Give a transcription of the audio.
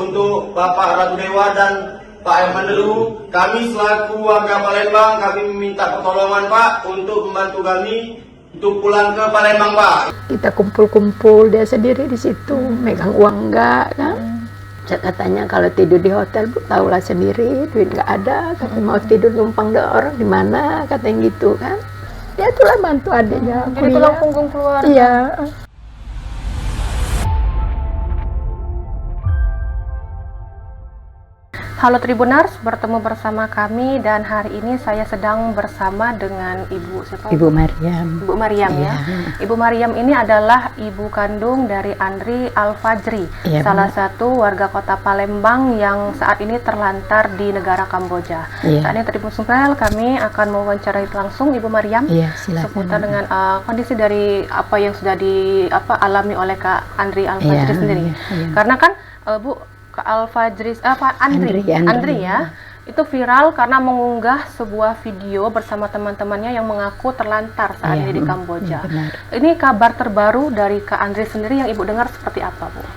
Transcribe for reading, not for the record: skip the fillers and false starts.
untuk Bapak Ratu Dewa dan Pak Herman Delu. Kami selaku warga Palembang, kami meminta pertolongan Pak untuk membantu kami untuk pulang ke Palembang Pak. Kita kumpul-kumpul dia sendiri di situ, megang uang enggak kan. Katanya kalau tidur di hotel Bu tahulah sendiri, duit nggak ada, katanya mau tidur numpang di orang di mana, katanya gitu kan. Ya itulah bantu adiknya. Jadi tulang punggung keluarga. Iya. Halo Tribuners, bertemu bersama kami dan hari ini saya sedang bersama dengan Ibu siapa? Ibu Maryam. Ibu Maryam ya. Ibu Maryam ini adalah ibu kandung dari Andri Al-Fajri, salah satu warga kota Palembang yang saat ini terlantar di negara Kamboja. Saat ini Tribun Sumpel kami akan mewawancarai langsung Ibu Maryam seputar dengan kondisi dari apa yang sudah alami oleh Kak Andri Al-Fajri sendiri. Karena kan Bu Kak Al-Fajri, Andri ya, itu viral karena mengunggah sebuah video bersama teman-temannya yang mengaku terlantar saat ini di Kamboja. Ini kabar terbaru dari Kak Andri sendiri yang Ibu dengar seperti apa, Bu?